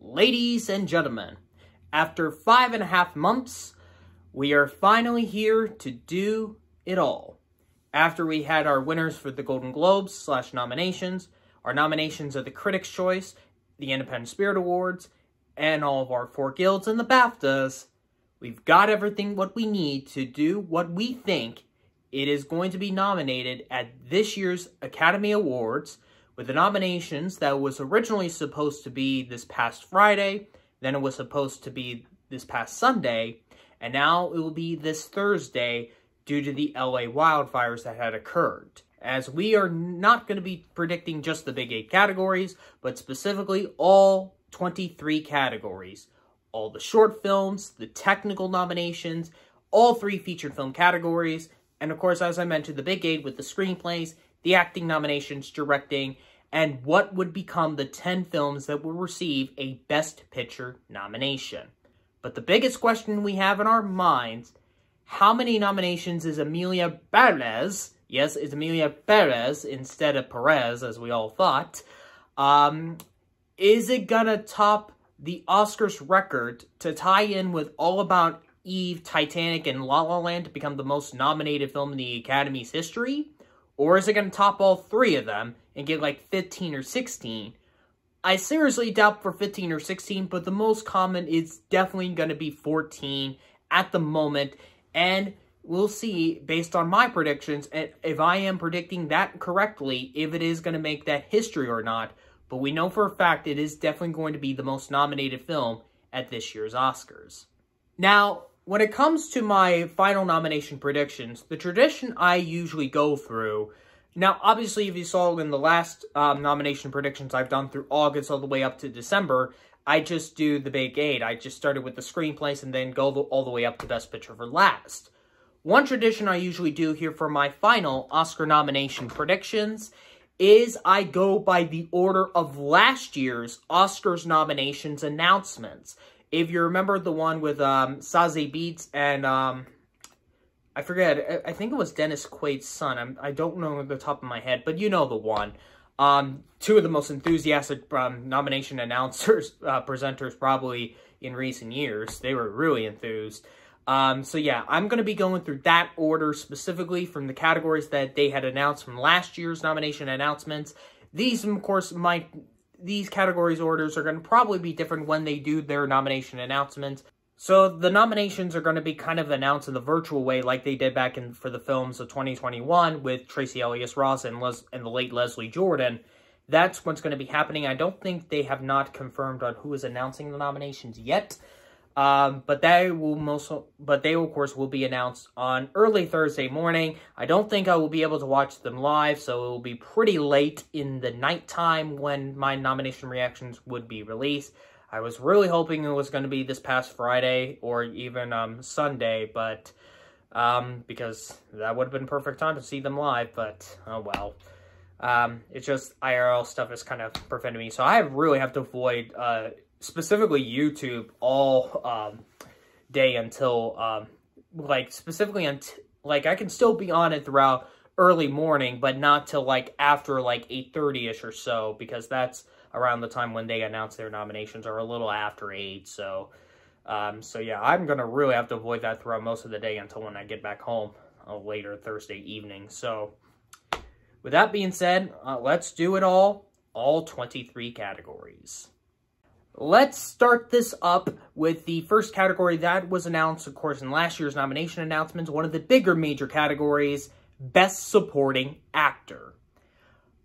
Ladies and gentlemen, after 5.5 months, we are finally here to do it all. After we had our winners for the Golden Globes / nominations, our nominations of the Critics' Choice, the Independent Spirit Awards, and all of our 4 guilds and the BAFTAs, we've got everything what we need to do what we think it is going to be nominated at this year's Academy Awards, with the nominations that was originally supposed to be this past Friday, then it was supposed to be this past Sunday, and now it will be this Thursday due to the LA wildfires that had occurred. As we are not going to be predicting just the big 8 categories, but specifically all 23 categories. All the short films, the technical nominations, all 3 featured film categories, and of course, as I mentioned, the big 8 with the screenplays, the acting nominations, directing, and what would become the 10 films that will receive a Best Picture nomination. But the biggest question we have in our minds, how many nominations is Emilia Pérez? Yes, it's Emilia Pérez instead of Perez, as we all thought. Is it gonna top the Oscars record to tie in with All About Eve, Titanic, and La La Land to become the most nominated film in the Academy's history? Or is it going to top all 3 of them and get like 15 or 16? I seriously doubt for 15 or 16, but the most common is definitely going to be 14 at the moment. And we'll see, based on my predictions, if I am predicting that correctly, if it is going to make that history or not. But we know for a fact it is definitely going to be the most nominated film at this year's Oscars. Now, when it comes to my final nomination predictions, the tradition I usually go through, now obviously if you saw in the last nomination predictions I've done through August all the way up to December, I just do the big 8. I just started with the screenplays and then go all the way up to Best Picture for last. One tradition I usually do here for my final Oscar nomination predictions is I go by the order of last year's Oscars nominations announcements. If you remember the one with Sazy Beats and, I forget, I think it was Dennis Quaid's son. I don't know at the top of my head, but you know the one. 2 of the most enthusiastic nomination announcers, presenters probably in recent years. They were really enthused. So yeah, I'm going to be going through that order specifically from the categories that they had announced from last year's nomination announcements. These, of course, these categories orders are going to probably be different when they do their nomination announcements. So the nominations are going to be kind of announced in the virtual way like they did back for the films of 2021 with Tracy Ellis Ross and the late Leslie Jordan. That's what's going to be happening. I don't think they have not confirmed on who is announcing the nominations yet. But they of course will be announced on early Thursday morning. I don't think I will be able to watch them live, so it will be pretty late in the nighttime when my nomination reactions would be released. I was really hoping it was going to be this past Friday or even Sunday, but because that would have been perfect time to see them live, but oh well. It's just IRL stuff is kind of preventing me, so I really have to avoid specifically YouTube all day until, specifically until, I can still be on it throughout early morning, but not till, after, 8:30ish or so, because that's around the time when they announce their nominations, or a little after 8, so yeah, I'm gonna really have to avoid that throughout most of the day until when I get back home later Thursday evening. So, with that being said, let's do it all 23 categories. Let's start this up with the first category that was announced, of course, in last year's nomination announcements, one of the bigger major categories, Best Supporting Actor.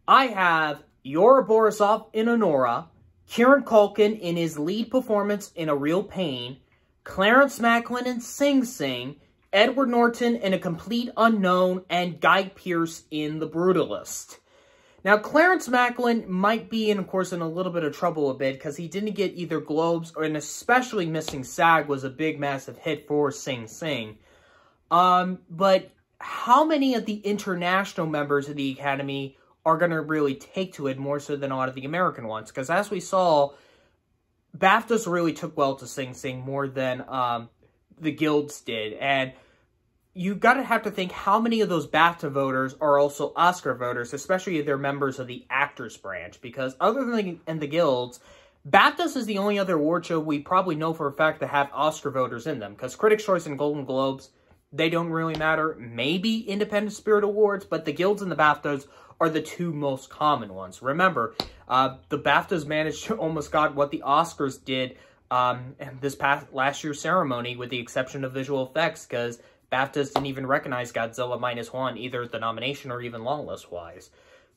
I have Yora Borisov in Honora, Kieran Culkin in his lead performance in A Real Pain, Clarence Macklin in Sing Sing, Edward Norton in A Complete Unknown, and Guy Pearce in The Brutalist. Now, Clarence Macklin might be, of course, in a little bit of trouble because he didn't get either Globes, and especially missing SAG was a big, massive hit for Sing Sing. But how many of the international members of the Academy are going to really take to it more so than a lot of the American ones? Because as we saw, BAFTAs really took well to Sing Sing more than the guilds did, and you've got to have to think how many of those BAFTA voters are also Oscar voters, especially if they're members of the actors branch, because other than in the guilds, BAFTAs is the only other award show we probably know for a fact that have Oscar voters in them, because Critics' Choice and Golden Globes, they don't really matter. Maybe Independent Spirit Awards, but the Guilds and the BAFTAs are the two most common ones. Remember, the BAFTAs managed to almost got what the Oscars did this last year's ceremony, with the exception of visual effects, because BAFTAs didn't even recognize Godzilla -1, either the nomination or even long list-wise.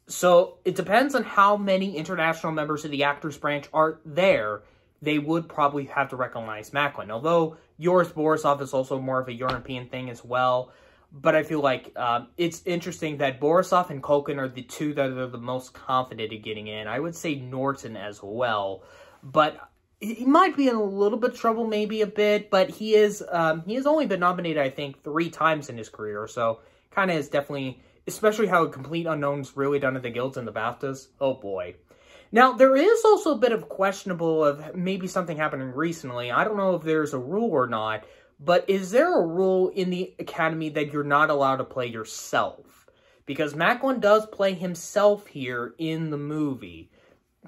So, it depends on how many international members of the actors branch are there. They would probably have to recognize Macklin. Although, Yoris Borisov is also more of a European thing as well. But I feel like it's interesting that Borisov and Culkin are the two that are the most confident in getting in. I would say Norton as well. But he might be in a little bit of trouble, maybe a bit. But he has only been nominated, I think, 3 times in his career. So, kind of is definitely, especially how a complete unknown's really done at the Guilds and the BAFTAs. Oh boy. Now, there is also a bit of questionable of maybe something happening recently. I don't know if there's a rule or not, but is there a rule in the Academy that you're not allowed to play yourself? Because Macklin does play himself here in the movie,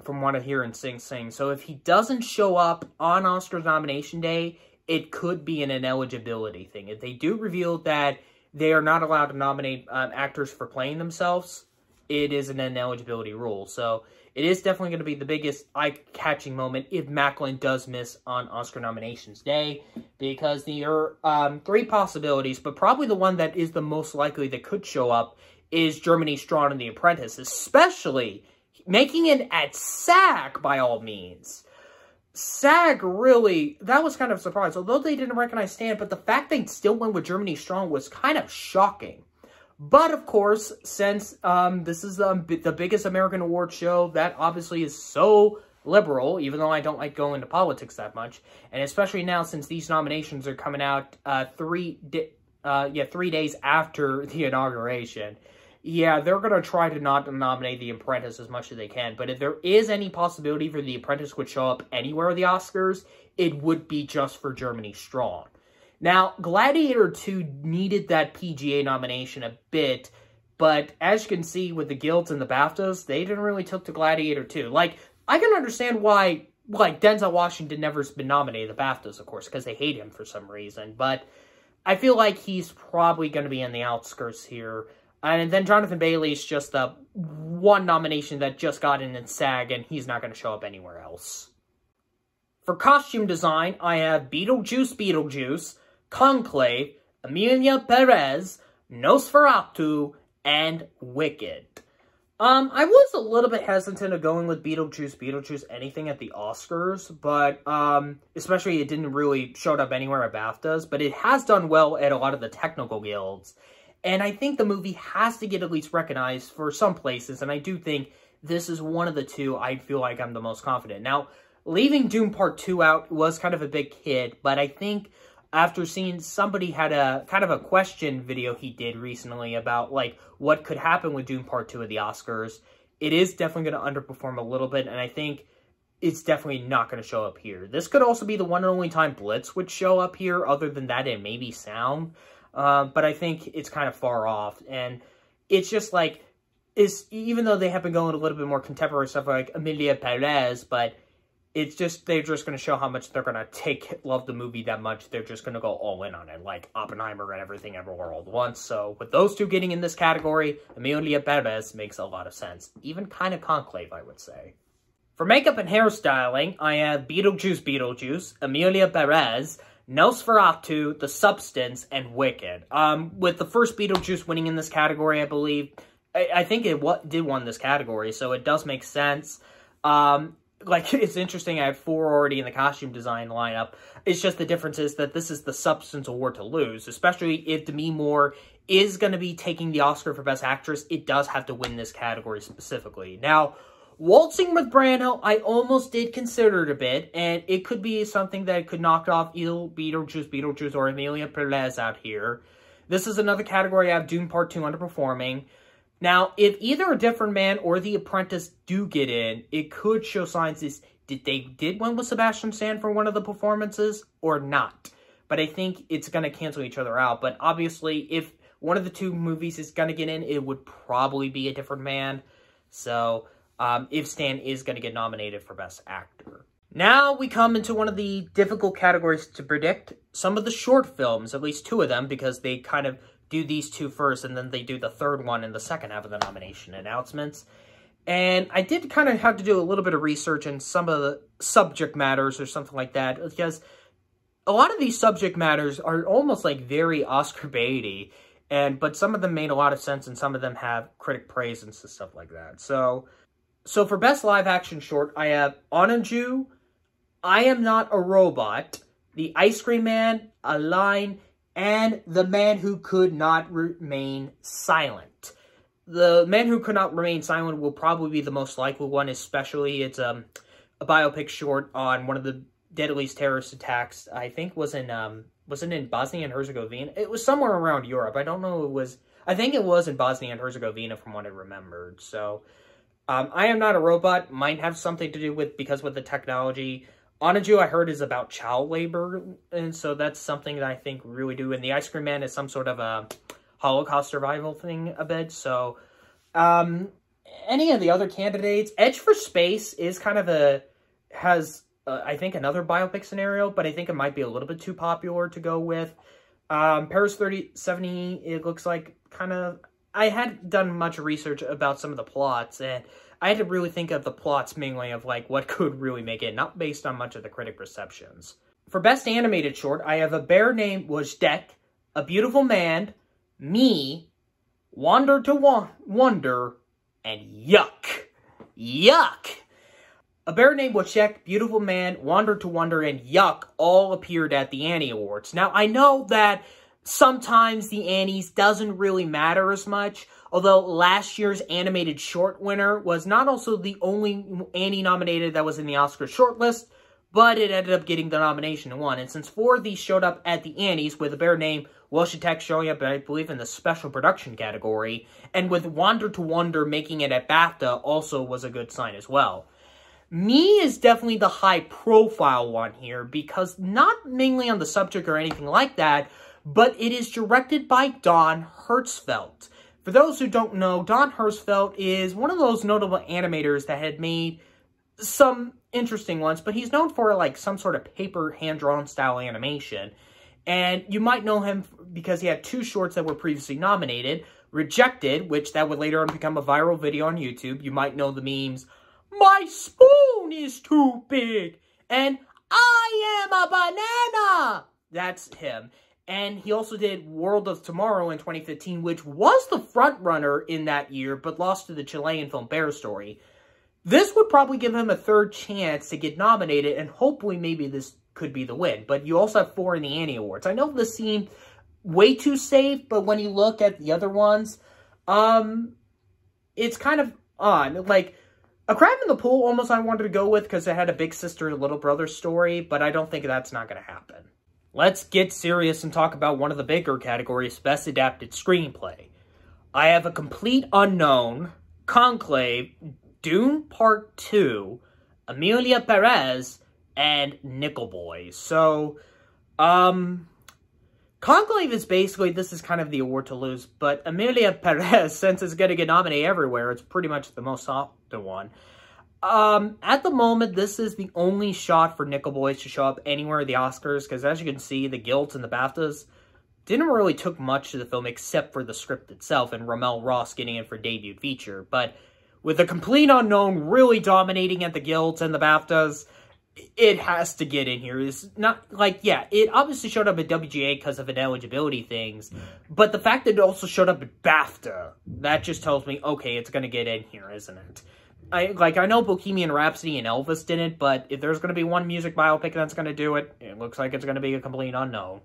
from what I hear in Sing Sing. So if he doesn't show up on Oscars nomination day, it could be an ineligibility thing. If they do reveal that they are not allowed to nominate actors for playing themselves, it is an ineligibility rule. So it is definitely going to be the biggest eye-catching moment if Macklin does miss on Oscar nominations day, because there are 3 possibilities, but probably the one that is the most likely that could show up is Germany's Strawn and The Apprentice, especially making it at SAG, by all means. SAG really, that was kind of a surprise, although they didn't recognize Stan, but the fact they still went with Germany's Strong was kind of shocking. But, of course, since this is the biggest American award show, that obviously is so liberal, even though I don't like going into politics that much, and especially now since these nominations are coming out 3 days after the inauguration, yeah, they're going to try to not nominate The Apprentice as much as they can. But if there is any possibility for The Apprentice would show up anywhere at the Oscars, it would be just for Germany Strong. Now, Gladiator 2 needed that PGA nomination a bit, but as you can see with the Guilds and the BAFTAs, they didn't really took to Gladiator 2. Like, I can understand why, like, Denzel Washington never's been nominated at the BAFTAs, of course, because they hate him for some reason, but I feel like he's probably going to be in the outskirts here. And then Jonathan Bailey's just the one nomination that just got in SAG, and he's not going to show up anywhere else. For costume design, I have Beetlejuice, Conclave, Emilia Pérez, Nosferatu, and Wicked. I was a little bit hesitant of going with Beetlejuice anything at the Oscars, but especially it didn't really show up anywhere at BAFTAs, but it has done well at a lot of the technical guilds. And I think the movie has to get at least recognized for some places, and I do think this is one of the 2 I feel like I'm the most confident. Now, leaving Dune Part 2 out was kind of a big hit, but I think after seeing somebody had a kind of a question video he did recently about, like, what could happen with Dune Part 2 at the Oscars, it is definitely going to underperform a little bit, and I think it's definitely not going to show up here. This could also be the one and only time Blitz would show up here, other than that and maybe Sound, but I think it's kind of far off, and it's just like, even though they have been going a little bit more contemporary stuff like Emilia Pérez, but it's just, they're just going to show how much they're going to love the movie that much. They're just going to go all in on it, like Oppenheimer and Everything Everywhere All at Once. So, with those 2 getting in this category, Emilia Pérez makes a lot of sense. Even kind of Conclave, I would say. For makeup and hairstyling, I have Beetlejuice, Emilia Pérez, Nosferatu, The Substance, and Wicked. With the first Beetlejuice winning in this category, I believe, I think it did win this category, so it does make sense. Like, it's interesting, I have 4 already in the costume design lineup. It's just the difference is that this is the Substance Award to lose, especially if Demi Moore is going to be taking the Oscar for Best Actress. It does have to win this category specifically. Now, Waltzing with Brando, I almost did consider it a bit, and it could be something that could knock off either Beetlejuice, or Emilia Pérez out here. This is another category I have Dune Part 2 underperforming. Now, if either A Different Man or The Apprentice do get in, it could show signs did win with Sebastian Stan for one of the performances or not. But I think it's going to cancel each other out. But obviously, if one of the 2 movies is going to get in, it would probably be A Different Man. So, if Stan is going to get nominated for Best Actor. Now we come into one of the difficult categories to predict. Some of the short films, at least 2 of them, because they kind of do these 2 first, and then they do the 3rd one in the second half of the nomination announcements. And I did kind of have to do a little bit of research in some of the subject matters or something like that, because a lot of these subject matters are almost like very Oscar baity, but some of them made a lot of sense, and some of them have critic praise and stuff like that. So for Best Live Action Short, I have Onaju, I Am Not a Robot, The Ice Cream Man, A Line, and The Man Who Could Not Remain Silent. The Man Who Could Not Remain Silent will probably be the most likely one, especially it's a biopic short on one of the deadliest terrorist attacks. I think wasn't in Bosnia and Herzegovina. It was somewhere around Europe. I don't know. I think it was in Bosnia and Herzegovina from what I remembered. So, I Am Not a Robot might have something to do with because with the technology. Onaju, I heard, is about child labor, and so that's something that I think really do. And The Ice Cream Man is some sort of a Holocaust survival thing a bit. So, any of the other candidates, Edge for Space is kind of has I think another biopic scenario, but I think it might be a little bit too popular to go with. Paris 3070, it looks like kind of, I hadn't done much research about some of the plots, and I had to really think of the plots mainly of like what could really make it, not based on much of the critic receptions. For Best Animated Short, I have A Bear Named Wojtek, A Beautiful Man, Me, Wander to Wonder, and Yuck. Yuck! A Bear Named Wojtek, Beautiful Man, Wander to Wonder, and Yuck all appeared at the Annie Awards. Now, I know that sometimes the Annies doesn't really matter as much, although last year's animated short winner was not also the only Annie nominated that was in the Oscar shortlist, but it ended up getting the nomination and won. And since 4 of these showed up at the Annies, with A Bear Named Wojtek showing up, I believe, in the special production category, and with Wander to Wonder making it at BAFTA also was a good sign as well. Me is definitely the high-profile one here, because not mainly on the subject or anything like that, but it is directed by Don Hertzfeldt. For those who don't know, Don Hertzfeldt is one of those notable animators that had made some interesting ones, but he's known for like some sort of paper hand-drawn style animation. And you might know him because he had 2 shorts that were previously nominated. Rejected, which that would later on become a viral video on YouTube. You might know the memes, "My spoon is too big," and "I am a banana." That's him. And he also did World of Tomorrow in 2015, which was the frontrunner in that year, but lost to the Chilean film Bear Story. This would probably give him a 3rd chance to get nominated, and hopefully maybe this could be the win. But you also have 4 in the Annie Awards. I know this seemed way too safe, but when you look at the other ones, it's kind of odd. Like, A Crab in the Pool almost I wanted to go with because it had a big sister, little brother story, but I don't think that's not going to happen. Let's get serious and talk about one of the bigger categories, Best Adapted Screenplay. I have A Complete Unknown, Conclave, Dune Part 2, Emilia Pérez, and Nickel Boys. So, Conclave is basically, this is kind of the award to lose, but Emilia Pérez, since it's going to get nominated everywhere, it's pretty much the most often one. At the moment, this is the only shot for Nickel Boys to show up anywhere at the Oscars, because as you can see, the Guilds and the BAFTAs didn't really took much to the film except for the script itself and Ramel Ross getting in for debut feature. But with A Complete Unknown really dominating at the Guilds and the BAFTAs, it has to get in here. It's not like, yeah, it obviously showed up at WGA because of ineligibility things, but the fact that it also showed up at BAFTA, that just tells me, okay, it's going to get in here, isn't it? I know Bohemian Rhapsody and Elvis didn't, but if there's going to be one music biopic that's going to do it, it looks like it's going to be A Complete Unknown.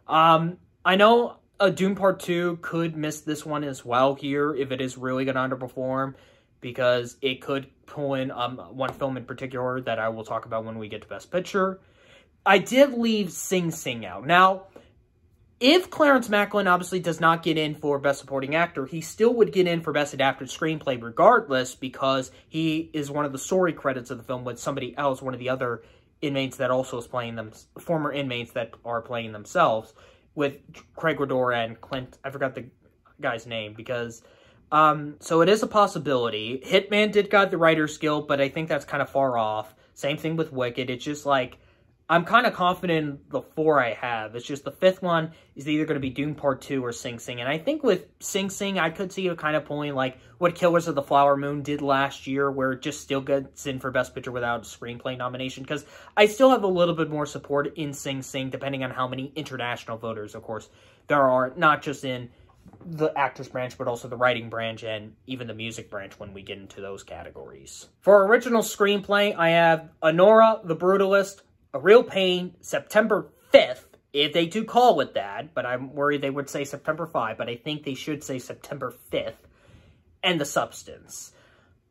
I know Dune Part 2 could miss this one as well here if it is really going to underperform, because it could pull in one film in particular that I will talk about when we get to Best Picture. I did leave Sing Sing out. Now, if Clarence Macklin obviously does not get in for Best Supporting Actor, he still would get in for Best Adapted Screenplay regardless, because he is one of the story credits of the film with somebody else, one of the other inmates that also is playing them, former inmates that are playing themselves, with Craig Redor and Clint, I forgot the guy's name, because So it is a possibility. Hitman did got the Writer's Guild, but I think that's kind of far off. Same thing with Wicked. It's just like, I'm kind of confident in the 4 I have. It's just the 5th one is either going to be Dune Part 2 or Sing Sing. And I think with Sing Sing, I could see it kind of pulling like what Killers of the Flower Moon did last year, where it just still gets in for Best Picture without a screenplay nomination. Because I still have a little bit more support in Sing Sing, depending on how many international voters, of course, there are, not just in the actors branch, but also the writing branch and even the music branch when we get into those categories. For original screenplay, I have Honora, The Brutalist, A Real Pain, September 5th, if they do call it that, but I'm worried they would say September 5, but I think they should say September 5th, and The Substance.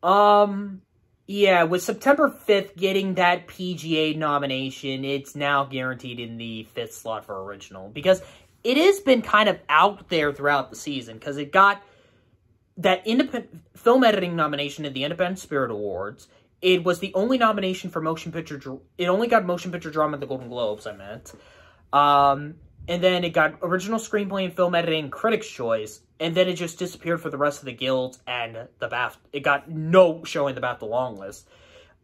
Yeah, with September 5th getting that PGA nomination, it's now guaranteed in the 5th slot for original, because it has been kind of out there throughout the season, because it got that independent film editing nomination at the Independent Spirit Awards. It was the only nomination for motion picture... It only got motion picture drama at the Golden Globes, I meant. And then it got original screenplay and film editing Critics' Choice. And then it just disappeared for the rest of the guilds and the BAFTA. It got no showing the BAFTA long list.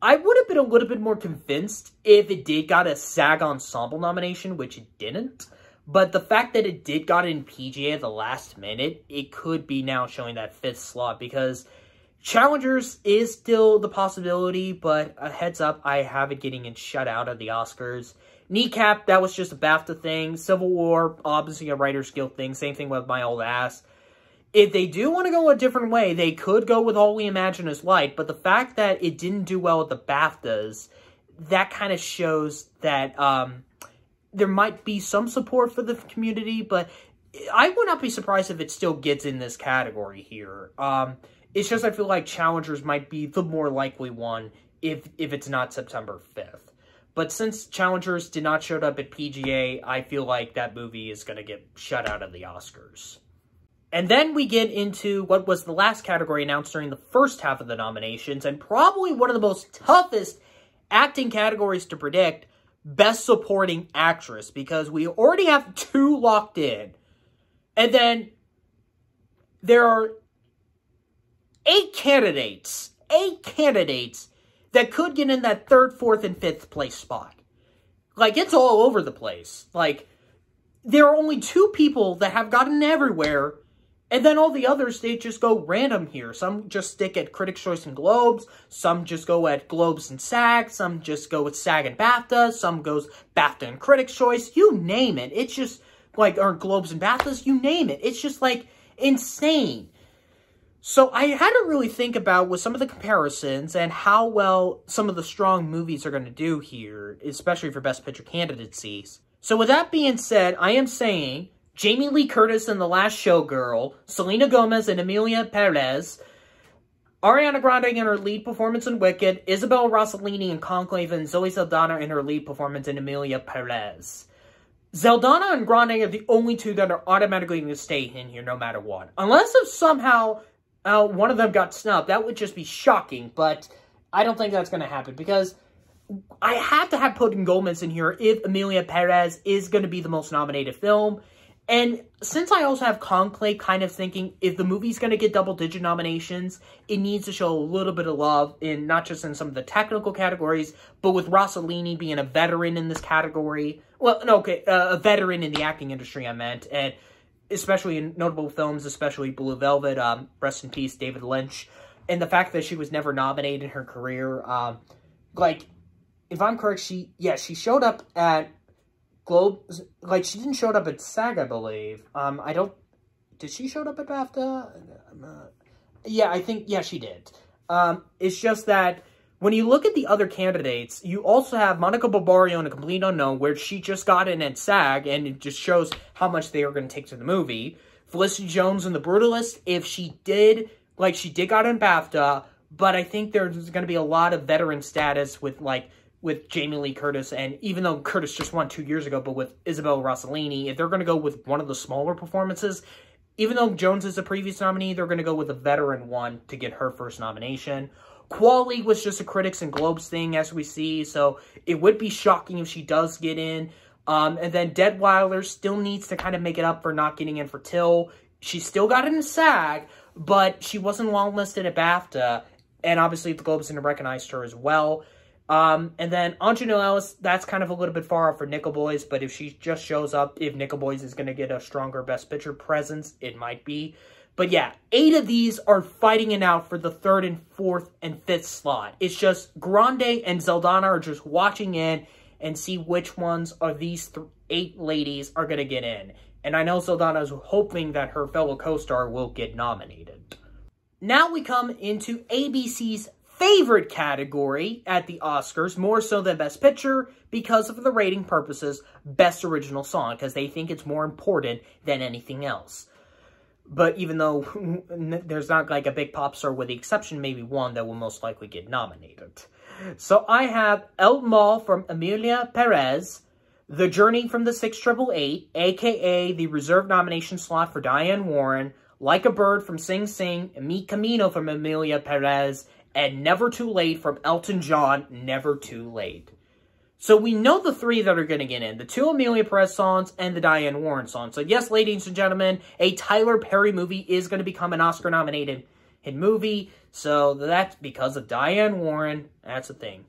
I would have been a little bit more convinced if it did got a SAG Ensemble nomination, which it didn't. But the fact that it did got in PGA at the last minute, it could be now showing that 5th slot, because Challengers is still the possibility, but a heads up, I have it getting in shut out of the Oscars. Kneecap, that was just a BAFTA thing. Civil War, obviously a Writer's Guild thing. Same thing with My Old Ass. If they do want to go a different way, they could go with All We Imagine Is Light, but the fact that it didn't do well at the BAFTAs, that kind of shows that there might be some support for the community, but I would not be surprised if it still gets in this category here. It's just I feel like Challengers might be the more likely one if it's not September 5th. But since Challengers did not show up at PGA, I feel like that movie is going to get shut out of the Oscars. And then we get into what was the last category announced during the first half of the nominations, and probably one of the most toughest acting categories to predict, Best Supporting Actress, because we already have 2 locked in. And then there are 8 candidates that could get in that 3rd, 4th, and 5th place spot. Like, it's all over the place. Like, there are only 2 people that have gotten everywhere, and then all the others, they just go random here. Some just stick at Critics' Choice and Globes, some just go at Globes and SAG, some just go with SAG and BAFTA, some goes BAFTA and Critics' Choice, you name it. It's just, like, or Globes and BAFTAs, you name it. It's just, like, insane. So I had to really think about with some of the comparisons and how well some of the strong movies are going to do here, especially for Best Picture candidacies. So with that being said, I am saying Jamie Lee Curtis in The Last Showgirl, Selena Gomez and Emilia Pérez, Ariana Grande in her lead performance in Wicked, Isabel Rossellini in Conclave, and Zoe Saldana in her lead performance in Emilia Pérez. Saldana and Grande are the only 2 that are automatically going to stay in here no matter what. Unless if somehow one of them got snubbed, that would just be shocking, but I don't think that's going to happen, because I have to have Putin Gomez in here if Emilia Pérez is going to be the most nominated film. And since I also have Conclave kind of thinking if the movie's going to get double-digit nominations, it needs to show a little bit of love, in not just in some of the technical categories, but with Rossellini being a veteran in this category. Well, no, okay, a veteran in the acting industry, I meant, and especially in notable films, especially Blue Velvet, rest in peace, David Lynch, and the fact that she was never nominated in her career. Like, if I'm correct, she showed up at Globes, like, she didn't show up at SAG, I believe. Did she show up at BAFTA? Yeah, I think, yeah, she did. It's just that when you look at the other candidates, you also have Monica Barbario in A Complete Unknown, where she just got in at SAG, and it just shows how much they are going to take to the movie. Felicity Jones in The Brutalist, if she did, like, she did got in BAFTA, but I think there's going to be a lot of veteran status with Jamie Lee Curtis, and even though Curtis just won 2 years ago, but with Isabel Rossellini, if they're going to go with one of the smaller performances, even though Jones is a previous nominee, they're going to go with a veteran one to get her first nomination. Quali was just a Critics and Globes thing, as we see, so it would be shocking if she does get in. And then Deadweiler still needs to kind of make it up for not getting in for Till. She still got in SAG, but she wasn't longlisted at BAFTA, and obviously the Globes didn't recognize her as well. And then Ingenue Ellis, that's kind of a little bit far off for Nickel Boys, but if she just shows up, if Nickel Boys is going to get a stronger Best Picture presence, it might be. But yeah, 8 of these are fighting it out for the 3rd and 4th and 5th slot. It's just Grande and Zeldana are just watching in and see which ones of these 8 ladies are going to get in. And I know Zeldana is hoping that her fellow co-star will get nominated. Now we come into ABC's favorite category at the Oscars, more so than Best Picture, because of the rating purposes, Best Original Song, because they think it's more important than anything else. But even though there's not like a big pop star, with the exception maybe one that will most likely get nominated. So I have El Mal from Emilia Pérez, The Journey from the 6888, a.k.a. the reserved nomination slot for Diane Warren, Like a Bird from Sing Sing, Mi Camino from Emilia Pérez, and Never Too Late from Elton John, Never Too Late. So we know the 3 that are going to get in, the 2 Emilia Pérez songs and the Diane Warren song. So yes, ladies and gentlemen, a Tyler Perry movie is going to become an Oscar-nominated movie. So that's because of Diane Warren. That's a thing.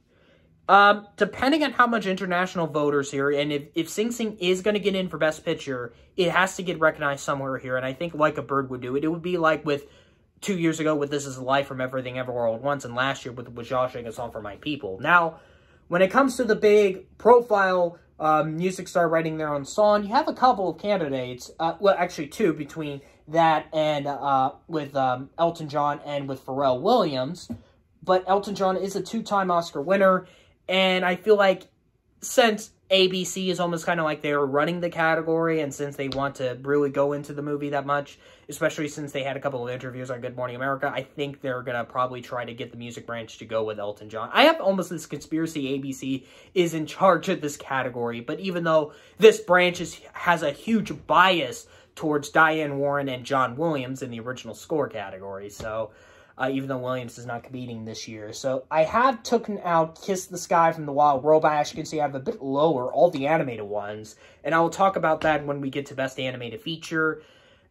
Depending on how much international voters here, and if Sing Sing is going to get in for Best Picture, it has to get recognized somewhere here. And I think Like a Bird would do it. It would be like with 2 years ago with This Is Life from Everything Everywhere All at Once, and last year with Joshing, A Song for My People. Now, when it comes to the big profile music star writing their own song, you have a couple of candidates. Well, actually 2 between that and with Elton John and with Pharrell Williams. But Elton John is a 2-time Oscar winner, and I feel like since ABC is almost kind of like they're running the category, and since they want to really go into the movie that much, especially since they had a couple of interviews on Good Morning America, I think they're going to probably try to get the music branch to go with Elton John. I have almost this conspiracy ABC is in charge of this category, but even though this branch has a huge bias towards Diane Warren and John Williams in the original score category, so even though Williams is not competing this year. So I have taken out Kiss the Sky from The Wild Robot. As you can see, I have a bit lower all the animated ones, and I will talk about that when we get to Best Animated Feature.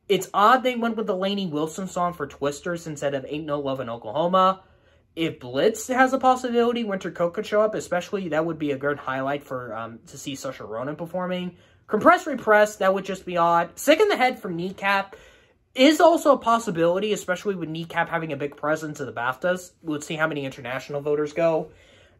It's odd they went with the Lainey Wilson song for Twisters instead of Ain't No Love in Oklahoma. If Blitz has a possibility, Winter Coat could show up, especially that would be a good highlight for to see Saoirse Ronan performing. Compress Repress, that would just be odd. Sick in the Head from Kneecap is also a possibility, especially with Kneecap having a big presence at the BAFTAs. We'll see how many international voters go.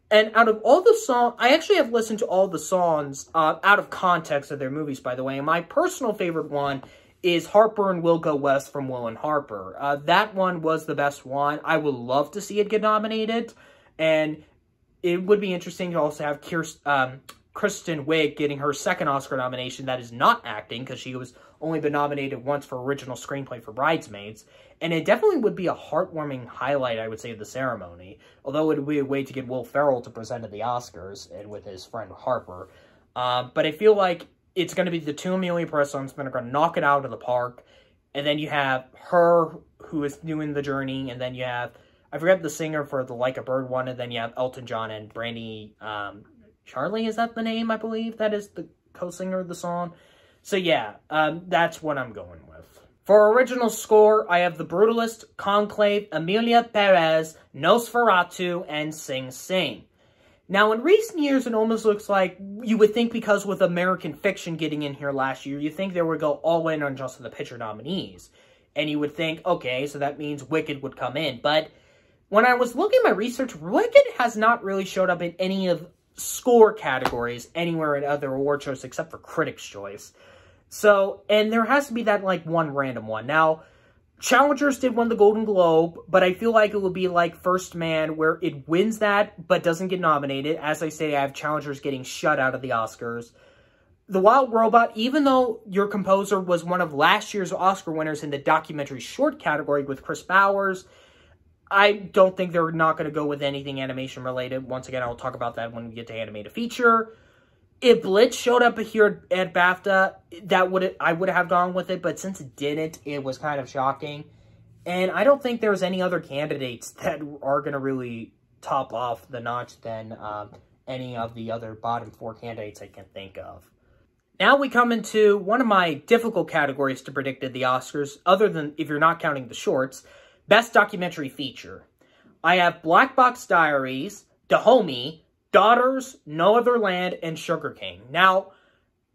And out of all the songs, I actually have listened to all the songs out of context of their movies, by the way. And my personal favorite one is Harper and Will Go West from Will and Harper. That one was the best one. I would love to see it get nominated. And it would be interesting to also have Kristen Wiig getting her 2nd Oscar nomination that is not acting, because she was only been nominated once for Original Screenplay for Bridesmaids. And it definitely would be a heartwarming highlight, I would say, of the ceremony. Although it would be a way to get Will Ferrell to present at the Oscars and with his friend Harper. But I feel like it's going to be the 2 Emilia Pérez songs that are going to knock it out of the park. And then you have her, who is doing the journey. And then you have, I forget the singer for the Like a Bird one. And then you have Elton John and Brandy Charlie, is that the name, I believe? That is the co-singer of the song. So yeah, that's what I'm going with. For original score, I have The Brutalist, Conclave, Emilia Pérez, Nosferatu, and Sing Sing. Now, in recent years, it almost looks like you would think, because with American Fiction getting in here last year, you think they would go all in on just the picture nominees. And you would think, okay, so that means Wicked would come in. But when I was looking at my research, Wicked has not really showed up in any of score categories anywhere in other award shows except for Critics' Choice. So, and there has to be that, like, one random one. Now, Challengers did win the Golden Globe, but I feel like it would be like First Man, where it wins that, but doesn't get nominated. As I say, I have Challengers getting shut out of the Oscars. The Wild Robot, even though your composer was one of last year's Oscar winners in the documentary short category with Chris Bowers, I don't think they're not going to go with anything animation related. Once again, I'll talk about that when we get to animated feature. If Blitz showed up here at BAFTA, I would have gone with it, but since it didn't, it was kind of shocking. And I don't think there's any other candidates that are going to really top off the notch than any of the other bottom 4 candidates I can think of. Now we come into one of my difficult categories to predict at the Oscars, other than if you're not counting the shorts, Best Documentary Feature. I have Black Box Diaries, Dahomey, Daughters, No Other Land, and Sugar King. Now,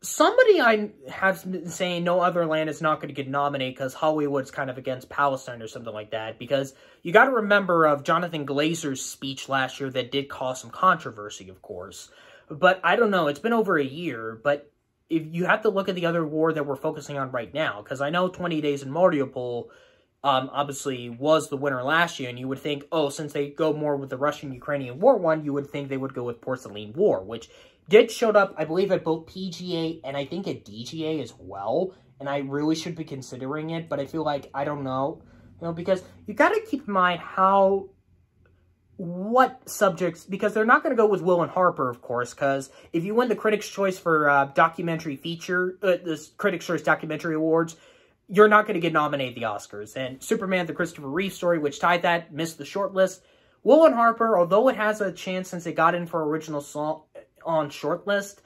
somebody I have been saying No Other Land is not going to get nominated because Hollywood's kind of against Palestine or something like that, because you got to remember of Jonathan Glazer's speech last year that did cause some controversy, of course. But I don't know, it's been over a year, but if you have to look at the other war that we're focusing on right now, because I know 20 Days in Mariupol obviously was the winner last year, and you would think, oh, since they go more with the Russian-Ukrainian War one, you would think they would go with Porcelain War, which did showed up, I believe, at both PGA and I think at DGA as well, and I really should be considering it, but I feel like, I don't know, because you gotta keep in mind what subjects, because they're not going to go with Will and Harper, of course, because if you win the Critics' Choice for Documentary Feature, the Critics' Choice Documentary Awards, you're not going to get nominated at the Oscars. And Superman, the Christopher Reeve story, which tied that, missed the shortlist. Will and Harper, although it has a chance since it got in for original song on shortlist,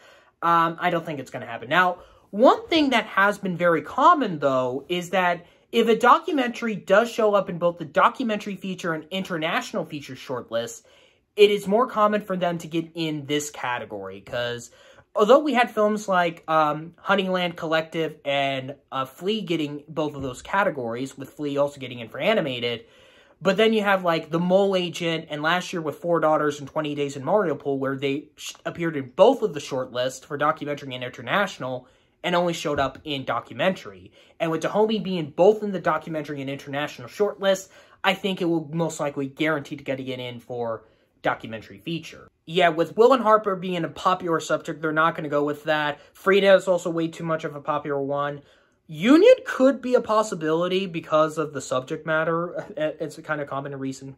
I don't think it's going to happen. Now, one thing that has been very common, though, is that if a documentary does show up in both the documentary feature and international feature shortlists, it is more common for them to get in this category, because although we had films like Honeyland Collective and Flea getting both of those categories, with Flea also getting in for animated, but then you have like The Mole Agent and last year with Four Daughters and 20 Days in Mariupol, where they appeared in both of the shortlists for documentary and international, and only showed up in documentary. And with Dahomey being both in the documentary and international shortlist, I think it will most likely guarantee to get in for documentary feature. Yeah, with Will and Harper being a popular subject, they're not going to go with that. Frida is also way too much of a popular one. Union could be a possibility because of the subject matter. It's kind of common in recent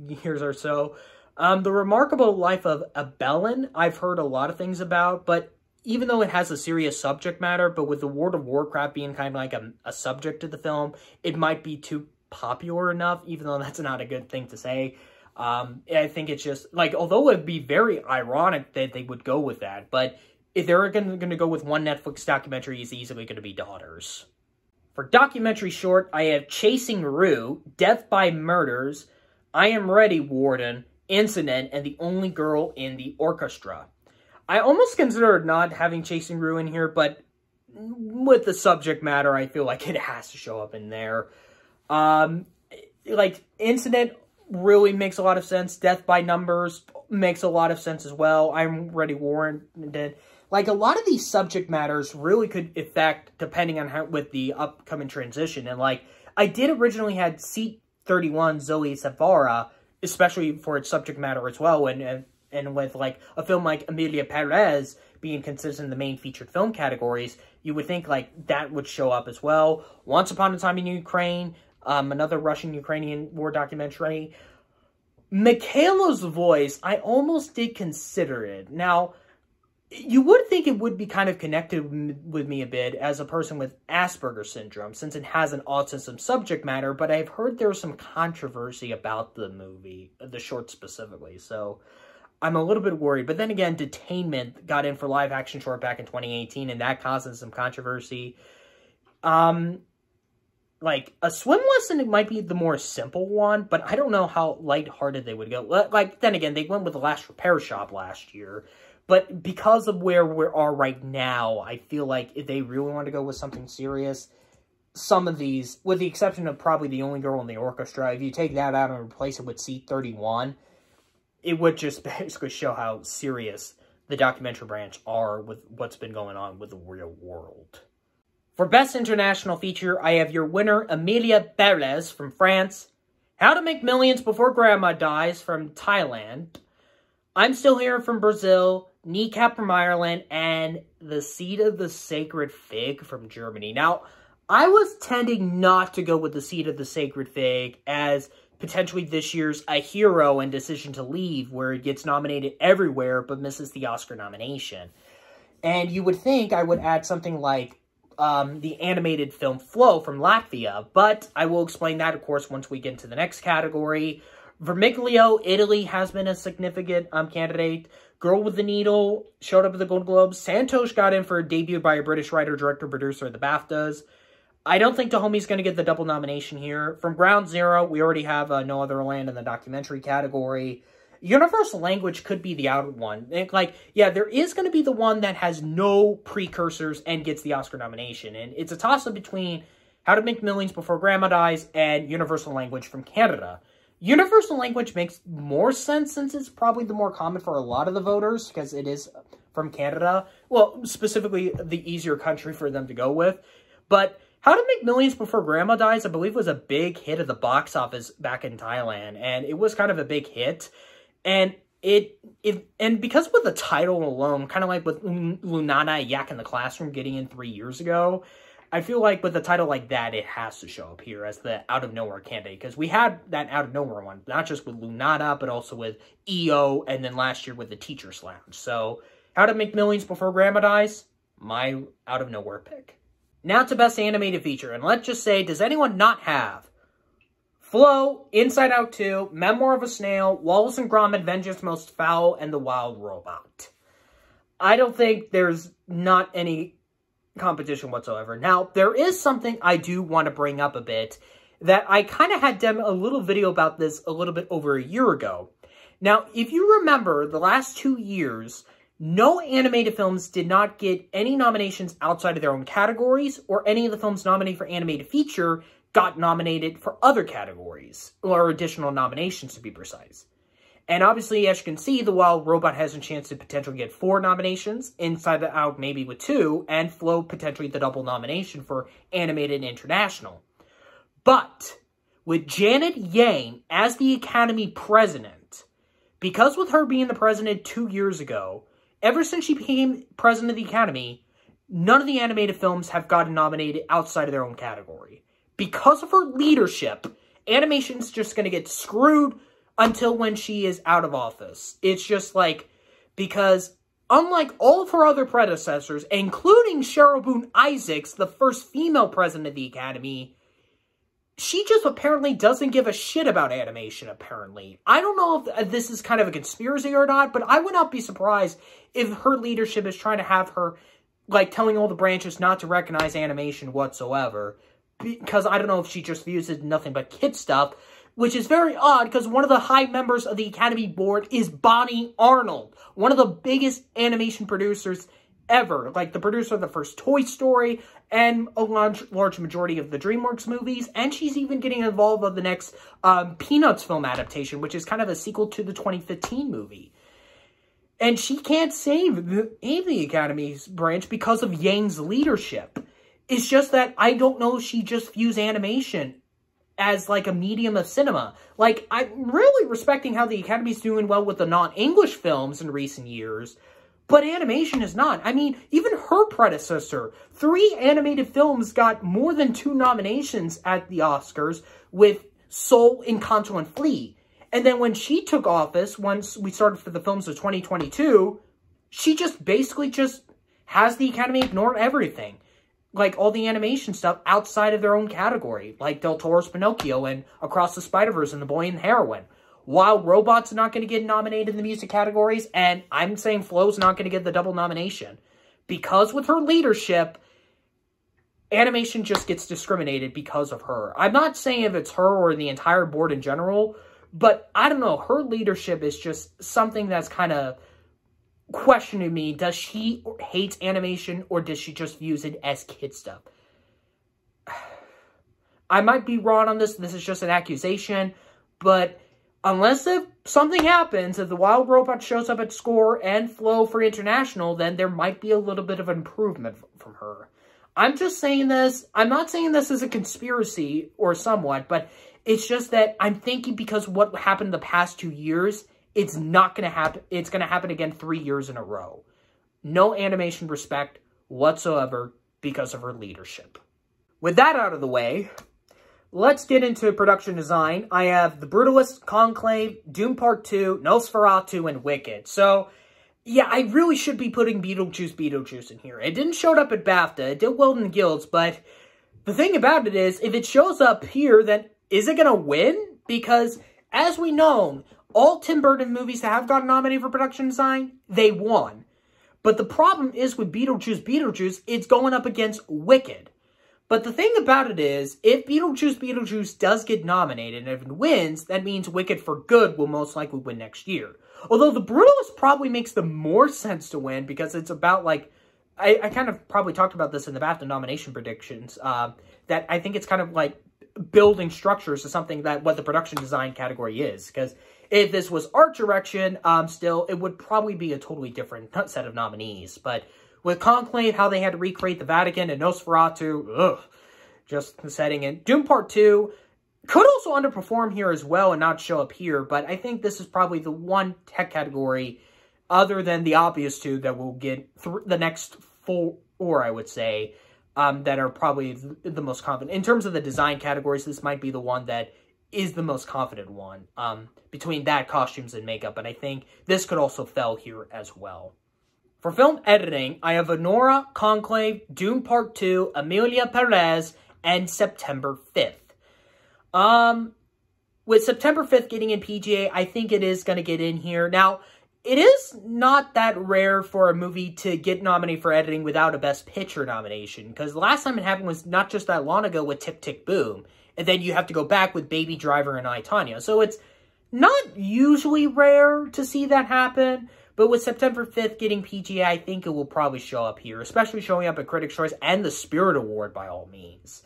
years or so. The Remarkable Life of Abelin, I've heard a lot of things about, but even though it has a serious subject matter, but with the World of Warcraft being kind of like a subject to the film, it might be too popular enough, even though that's not a good thing to say. I think it's just, like, although it would be very ironic that they would go with that, but if they're going to go with one Netflix documentary, it's easily going to be Daughters. For documentary short, I have Chasing Rue, Death by Murders, I Am Ready, Warden, Incident, and The Only Girl in the Orchestra. I almost considered not having Chasing Rue in here, but with the subject matter, I feel like it has to show up in there. Like, Incident really makes a lot of sense. Death by Numbers makes a lot of sense as well. I'm Ready, Warranted. Like, a lot of these subject matters really could affect, depending on how, with the upcoming transition. And, like, I did originally had Seat 31, Zoe Savara, especially for its subject matter as well, and with, like, a film like Emilia Pérez being considered in the main featured film categories, you would think, like, that would show up as well. Once Upon a Time in Ukraine, another Russian-Ukrainian war documentary. Michaela's Voice, I almost did consider it. Now, you would think it would be kind of connected with me a bit as a person with Asperger's syndrome, since it has an autism subject matter, but I've heard there's some controversy about the movie, the short specifically, so I'm a little bit worried. But then again, Detainment got in for live action short back in 2018, and that caused some controversy. Like, A Swim Lesson, it might be the more simple one, but I don't know how lighthearted they would go. Like, then again, they went with The Last Repair Shop last year, but because of where we are right now, I feel like if they really want to go with something serious, some of these, with the exception of probably The Only Girl in the Orchestra, if you take that out and replace it with Seat 31, it would just basically show how serious the documentary branch are with what's been going on with the real world. For Best International Feature, I have your winner, Emilia Pérez from France, How to Make Millions Before Grandma Dies from Thailand, I'm Still Here from Brazil, Kneecap from Ireland, and The Seed of the Sacred Fig from Germany. Now, I was tending not to go with The Seed of the Sacred Fig as potentially this year's A Hero and Decision to Leave, where it gets nominated everywhere but misses the Oscar nomination. And you would think I would add something like the animated film Flow from Latvia, but I will explain that, of course, once we get into the next category. Vermiglio, Italy has been a significant candidate. Girl with the Needle showed up at the Golden Globes. Santos got in for a debut by a British writer, director, producer at the BAFTAs. I don't think Dahomey's going to get the double nomination here. From Ground Zero, we already have No Other Land in the documentary category. Universal Language could be the out one. Yeah, there is going to be the one that has no precursors and gets the Oscar nomination. And it's a toss-up between How to Make Millions Before Grandma Dies and Universal Language from Canada. Universal Language makes more sense since it's probably the more common for a lot of the voters because it is from Canada. Well, specifically the easier country for them to go with. But How to Make Millions Before Grandma Dies, I believe, was a big hit at the box office back in Thailand. And it was kind of a big hit. And and because with the title alone, kind of like with Lunana Yak in the Classroom getting in 3 years ago, I feel like with a title like that, it has to show up here as the out-of-nowhere candidate. Because we had that out-of-nowhere one, not just with Lunana, but also with EO, and then last year with the Teacher's Lounge. So, How to Make Millions Before Grandma Dies, my out-of-nowhere pick. Now to Best Animated Feature, and let's just say, does anyone not have Flow, Inside Out 2, Memoir of a Snail, Wallace and Gromit, Vengeance Most Foul, and The Wild Robot? I don't think there's not any competition whatsoever. Now, there is something I do want to bring up a bit that I kind of had done a little video about this a little bit over a year ago. Now, if you remember, the last 2 years, no animated films did not get any nominations outside of their own categories, or any of the films nominated for animated feature got nominated for other categories, or additional nominations to be precise. And obviously, as you can see, The Wild Robot has a chance to potentially get 4 nominations, Inside Out maybe with 2, and Flow potentially the double nomination for Animated International. But with Janet Yang as the Academy president, because with her being the president 2 years ago, ever since she became president of the Academy, none of the animated films have gotten nominated outside of their own category. Because of her leadership, animation's just going to get screwed until when she is out of office. It's just like, because unlike all of her other predecessors, including Cheryl Boone Isaacs, the first female president of the Academy, she just apparently doesn't give a shit about animation, apparently. I don't know if this is kind of a conspiracy or not, but I would not be surprised if her leadership is trying to have her, like, telling all the branches not to recognize animation whatsoever. Because I don't know if she just views it as nothing but kid stuff, which is very odd because one of the high members of the Academy Board is Bonnie Arnold, one of the biggest animation producers ever, like the producer of the first Toy Story and a large majority of the DreamWorks movies, and she's even getting involved with the next Peanuts film adaptation, which is kind of a sequel to the 2015 movie. And she can't save the Academy's branch because of Yang's leadership. It's just that I don't know if she just views animation as, like, a medium of cinema. Like, I'm really respecting how the Academy's doing well with the non-English films in recent years, but animation is not. I mean, even her predecessor, 3 animated films got more than 2 nominations at the Oscars with Soul, Encanto, and Flea. And then when she took office, once we started for the films of 2022, she just basically just has the Academy ignore everything. Like, all the animation stuff outside of their own category, like Del Toro's Pinocchio and Across the Spider-Verse and The Boy and the Heroine. Wild Robot's not going to get nominated in the music categories, and I'm saying Flow's not going to get the double nomination. Because with her leadership, animation just gets discriminated because of her. I'm not saying if it's her or the entire board in general, but I don't know, her leadership is just something that's kind of questioning me. Does she hate animation, or does she just views it as kid stuff? I might be wrong on this. This is just an accusation. But unless if something happens, if the Wild Robot shows up at score and Flow for international, then there might be a little bit of improvement from her. I'm just saying this. I'm not saying this as a conspiracy or somewhat, but it's just that I'm thinking because what happened the past 2 years, it's not going to happen. It's going to happen again 3 years in a row. No animation respect whatsoever because of her leadership. With that out of the way, let's get into production design. I have The Brutalist, Conclave, Doom Part 2, Nosferatu, and Wicked. So, yeah, I really should be putting Beetlejuice in here. It didn't show up at BAFTA. It did well in the guilds, but the thing about it is, if it shows up here, then is it going to win? Because as we know, all Tim Burton movies that have gotten nominated for production design, they won. But the problem is with Beetlejuice, it's going up against Wicked. But the thing about it is, if Beetlejuice does get nominated and if it wins, that means Wicked for Good will most likely win next year. Although The Brutalist probably makes the more sense to win because it's about, like, I kind of probably talked about this in the BAFTA nomination predictions, that I think it's kind of like building structures to something that what the production design category is. Because if this was art direction, still, it would probably be a totally different set of nominees. But with Conclave, how they had to recreate the Vatican and Nosferatu, just the setting. And Doom Part 2 could also underperform here as well and not show up here. But I think this is probably the one tech category, other than the obvious two, that will get the next four, I would say, that are probably the most confident. In terms of the design categories, this might be the one that is the most confident one between that, costumes, and makeup. And I think this could also fall here as well. For film editing, I have Anora, Conclave, Doom Part 2, Emilia Pérez, and September 5th. With September 5th getting in PGA, I think it is going to get in here. Now, it is not that rare for a movie to get nominated for editing without a Best Picture nomination, because the last time it happened was not just that long ago with Tick, Tick, Boom, and then you have to go back with Baby Driver and I, Tonya. So it's not usually rare to see that happen, but with September 5th getting PGA, I think it will probably show up here, especially showing up at Critics' Choice and the Spirit Award by all means.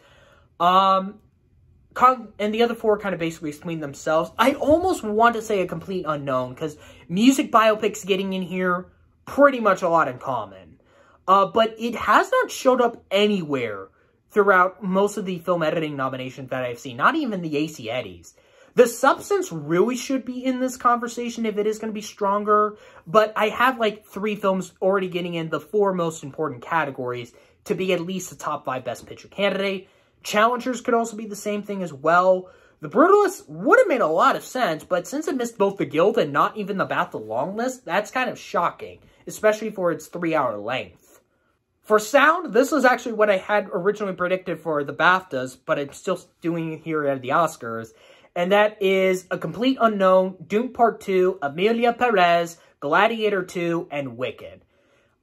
And the other four kind of basically explain themselves. I almost want to say a complete unknown, because music biopics getting in here, pretty much a lot in common. But it has not showed up anywhere throughout most of the film editing nominations that I've seen, not even the AC Eddies. The substance really should be in this conversation if it is going to be stronger, but I have like 3 films already getting in the 4 most important categories to be at least a top 5 Best Picture candidate. Challengers could also be the same thing as well. The Brutalist would have made a lot of sense, but since it missed both the Guild and not even the BAFTA long list, that's kind of shocking, especially for its 3-hour length. For sound, this was actually what I had originally predicted for the BAFTAs, but I'm still doing it here at the Oscars, and that is A Complete Unknown, Doom Part 2, Emilia Pérez, Gladiator 2, and Wicked.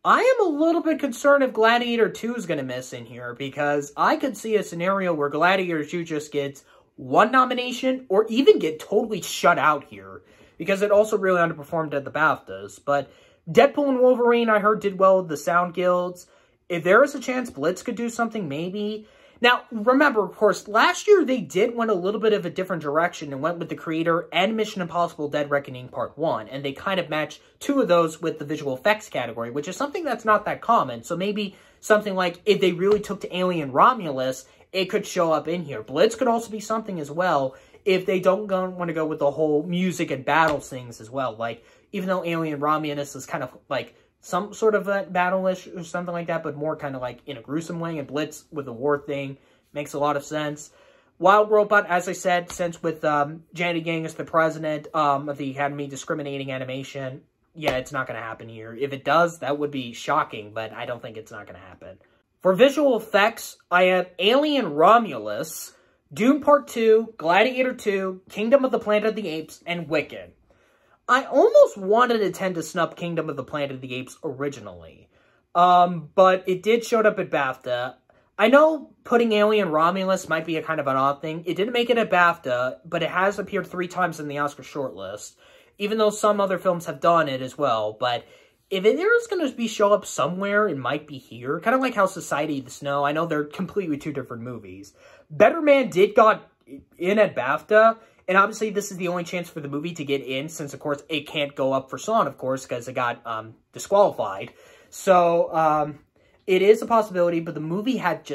I am a little bit concerned if Gladiator 2 is going to miss in here, because I could see a scenario where Gladiator 2 just gets 1 nomination, or even get totally shut out here, because it also really underperformed at the BAFTAs. But Deadpool and Wolverine, I heard, did well with the sound guilds. If there is a chance Blitz could do something, maybe. Now, remember, of course, last year they did went a little bit of a different direction and went with The Creator and Mission Impossible Dead Reckoning Part 1. And they kind of matched 2 of those with the visual effects category, which is something that's not that common. So maybe something like, if they really took to Alien Romulus, it could show up in here. Blitz could also be something as well, if they don't want to go with the whole music and battle things as well. Like, even though Alien Romulus is kind of like some sort of a battle-ish or something like that, but more kind of like in a gruesome way, and Blitz with the war thing makes a lot of sense. Wild Robot, as I said, since with Janet Yang as the president of the Academy discriminating animation, yeah, it's not going to happen here. If it does, that would be shocking, but I don't think it's not going to happen. For visual effects, I have Alien Romulus, Doom Part 2, Gladiator 2, Kingdom of the Planet of the Apes, and Wicked. I almost wanted to tend to snub Kingdom of the Planet of the Apes originally, but it did show up at BAFTA. I know putting Alien Romulus might be a kind of an odd thing. It didn't make it at BAFTA, but it has appeared 3 times in the Oscar shortlist, even though some other films have done it as well. But if there is going to be show up somewhere, it might be here. Kind of like how Society of the Snow. I know they're completely 2 different movies. Better Man did got in at BAFTA, and obviously this is the only chance for the movie to get in, since, of course, it can't go up for Song, of course, because it got disqualified. So, it is a possibility, but the movie had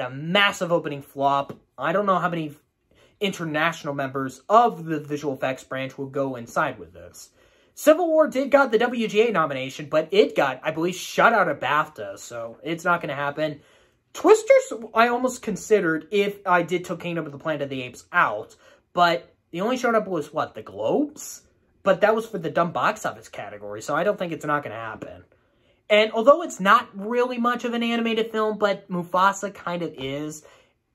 a massive opening flop. I don't know how many international members of the visual effects branch will go inside with this. Civil War did got the WGA nomination, but it got, I believe, shut out of BAFTA, so it's not going to happen. Twisters, I almost considered if I did took Kingdom of the Planet of the Apes out, but the only showed up was, what, the Globes? But that was for the dumb box office category, so I don't think it's not going to happen. And although it's not really much of an animated film, but Mufasa kind of is,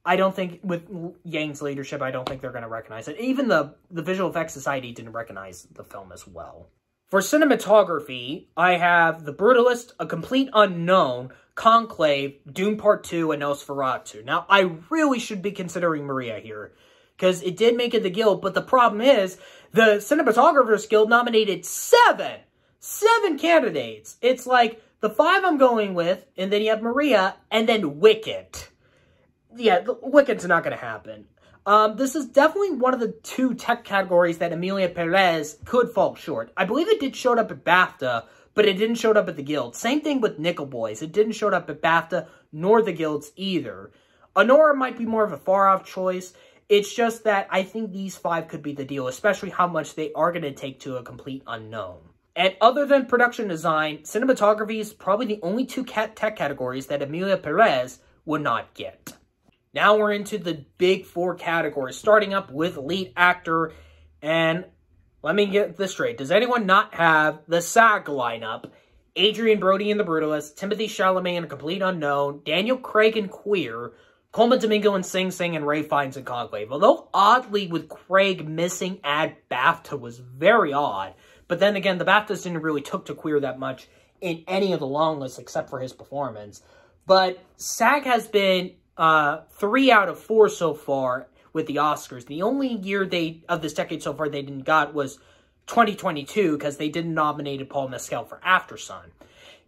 I don't think, with Yang's leadership, I don't think they're going to recognize it. Even the Visual Effects Society didn't recognize the film as well. For cinematography, I have The Brutalist, A Complete Unknown, Conclave, Dune Part 2, and Nosferatu. Now, I really should be considering Maria here, because it did make it the Guild, but the problem is, the Cinematographers Guild nominated 7 candidates. It's like, the 5 I'm going with, and then you have Maria, and then Wicked. Yeah, Wicked's not going to happen. This is definitely one of the 2 tech categories that Emilia Pérez could fall short. I believe it did show up at BAFTA, but it didn't show up at the Guild. Same thing with Nickel Boys. It didn't show up at BAFTA, nor the Guilds either. Honora might be more of a far-off choice. It's just that I think these 5 could be the deal, especially how much they are going to take to A Complete Unknown. And other than production design, cinematography is probably the only 2 tech categories that Emilia Pérez would not get. Now we're into the big 4 categories, starting up with lead actor. And let me get this straight. Does anyone not have the SAG lineup? Adrian Brody in The Brutalist, Timothée Chalamet in A Complete Unknown, Daniel Craig in Queer, Coleman Domingo in Sing Sing, and Ray Fiennes in Conclave. Although oddly with Craig missing at BAFTA was very odd. But then again, the BAFTAs didn't really took to Queer that much in any of the long lists except for his performance. But SAG has been 3 out of 4 so far with the Oscars. The only year of this decade so far they didn't got was 2022 because they didn't nominate Paul Mescal for Aftersun.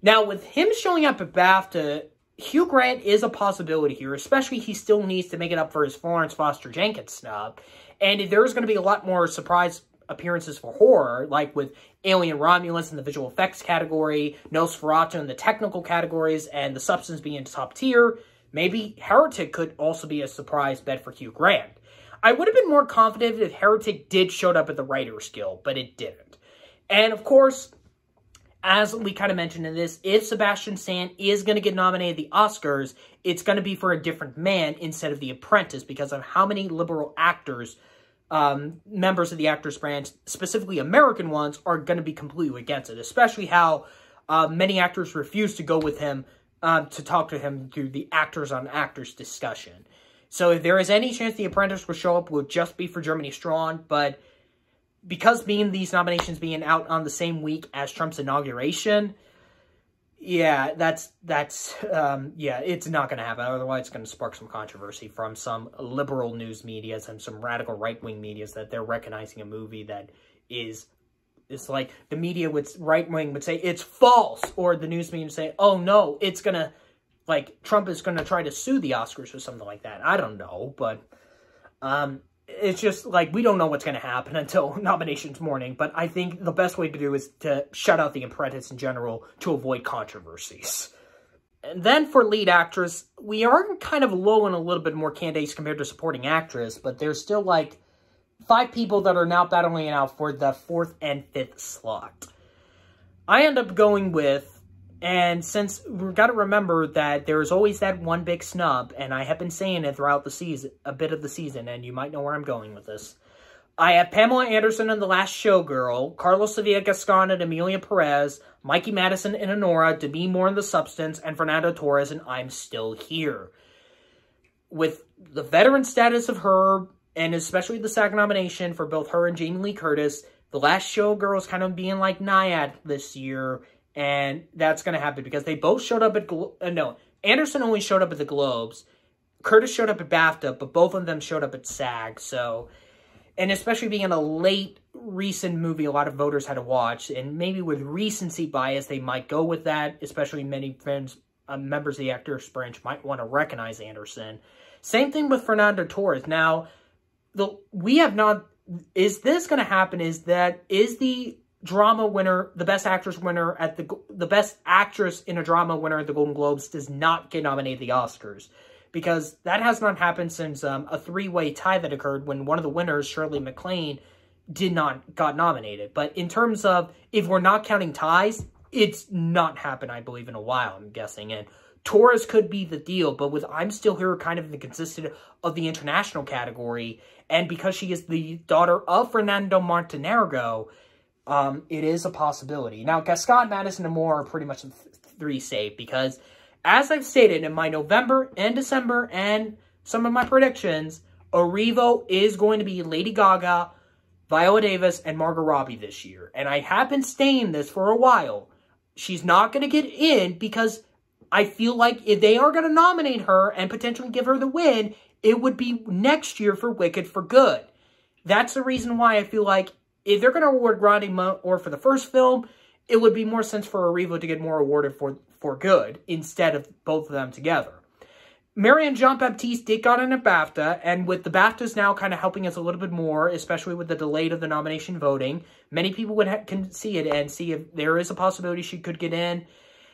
Now, with him showing up at BAFTA, Hugh Grant is a possibility here, especially he still needs to make it up for his Florence Foster Jenkins snub. And there's going to be a lot more surprise appearances for horror, like with Alien Romulus in the visual effects category, Nosferatu in the technical categories, and The Substance being in top tier. Maybe Heretic could also be a surprise bet for Hugh Grant. I would have been more confident if Heretic did show up at the Writers Guild, but it didn't. And of course, as we kind of mentioned in this, if Sebastian Stan is going to get nominated at the Oscars, it's going to be for A Different Man instead of The Apprentice because of how many liberal actors, members of the actors branch, specifically American ones, are going to be completely against it, especially how many actors refuse to go with him to talk to him through the actors on actors discussion. So if there is any chance The Apprentice will show up, will just be for Germany Strong, but because these nominations being out on the same week as Trump's inauguration, yeah, yeah, it's not going to happen. Otherwise, it's going to spark some controversy from some liberal news medias and some radical right-wing medias that they're recognizing a movie that is, it's like the media would, right-wing would say, it's false, or the news media would say, oh no, it's going to, like, Trump is going to try to sue the Oscars or something like that. I don't know, but it's just, like, we don't know what's going to happen until nominations morning, but I think the best way to do is to shut out The Apprentice in general to avoid controversies. And then for lead actress, we are kind of low in a little bit more candidates compared to supporting actress, but there's still, like, 5 people that are now battling it out for the 4th and 5th slot. I end up going with, and since we've got to remember that there's always that one big snub, and I have been saying it throughout the season, a bit of the season, and you might know where I'm going with this. I have Pamela Anderson in The Last Showgirl, Carlos Sevilla Gascon and Emilia Pérez, Mikey Madison in Honora, Demi Moore in The Substance, and Fernando Torres in I'm Still Here. With the veteran status of her, and especially the SAG nomination for both her and Jamie Lee Curtis, The Last Showgirl is kind of being like Naiad this year, and that's going to happen because they both showed up at... no, Anderson only showed up at the Globes. Curtis showed up at BAFTA, but both of them showed up at SAG, so... And especially being a late, recent movie a lot of voters had to watch, and maybe with recency bias, they might go with that, especially many friends, members of the actors branch might want to recognize Anderson. Same thing with Fernando Torres. Now, we have not... Is this going to happen? Is the drama winner, the best actress winner at the best actress in a drama winner at the Golden Globes does not get nominated at the Oscars, because that has not happened since a 3-way tie that occurred when one of the winners, Shirley MacLaine, got nominated. But in terms of, if we're not counting ties, it's not happened, I believe, in a while, I'm guessing. And Torres could be the deal, but with I'm Still Here kind of consisted of the international category, and because she is the daughter of Fernando Montenegro, it is a possibility. Now, Gascon, Madison, and Moore are pretty much 3 safe, because, as I've stated in my November and December and some of my predictions, Arrivo is going to be Lady Gaga, Viola Davis, and Margot Robbie this year. And I have been saying this for a while. She's not going to get in because I feel like if they are going to nominate her and potentially give her the win, it would be next year for Wicked for Good. That's the reason why I feel like if they're going to award Grande or for the first film, it would be more sense for Arrivo to get more awarded for Good instead of both of them together. Marianne Jean-Baptiste did get in a BAFTA, and with the BAFTAs now kind of helping us a little bit more, especially with the delay of the nomination voting, many people can see it and see if there is a possibility she could get in.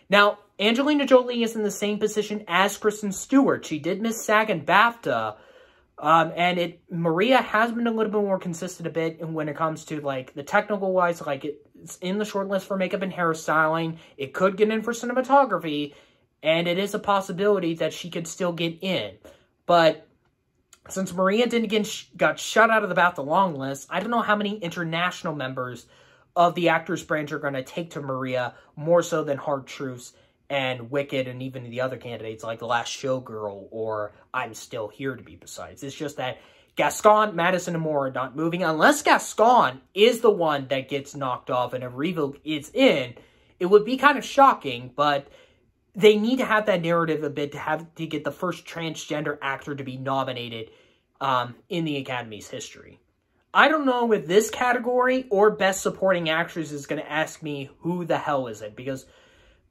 Now, Angelina Jolie is in the same position as Kristen Stewart. She did miss SAG and BAFTA, and Maria has been a little bit more consistent a bit when it comes to, like, the technical-wise, like, it's in the shortlist for makeup and hairstyling. It could get in for cinematography, and it is a possibility that she could still get in. But since Maria got shut out of the BAFTA long list, I don't know how many international members of the actors branch are going to take to Maria, more so than Hard Truths and Wicked and even the other candidates like The Last Showgirl or I'm Still Here to be precise. It's just that Gaston, Madison, and Moore are not moving. Unless Gaston is the one that gets knocked off and Arrivo is in, it would be kind of shocking, but they need to have that narrative a bit to get the first transgender actor to be nominated in the Academy's history. I don't know if this category or Best Supporting Actress is going to ask me who the hell is it, because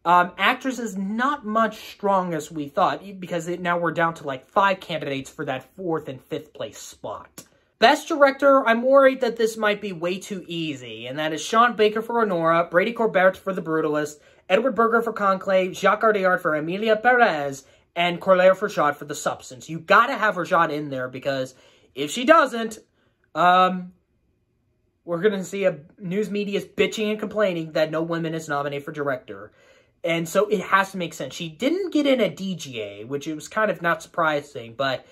actress is not much strong as we thought, because now we're down to like 5 candidates for that 4th and 5th place spot. Best Director, I'm worried that this might be way too easy, and that is Sean Baker for Honora, Brady Corbett for The Brutalist, Edward Berger for Conclave, Jacques Audiard for Emilia Pérez, and Corlair Rashad for The Substance. You gotta have Rashad in there, because if she doesn't, we're gonna see news media bitching and complaining that no woman is nominated for director. And so it has to make sense. She didn't get in a DGA, which it was kind of not surprising, but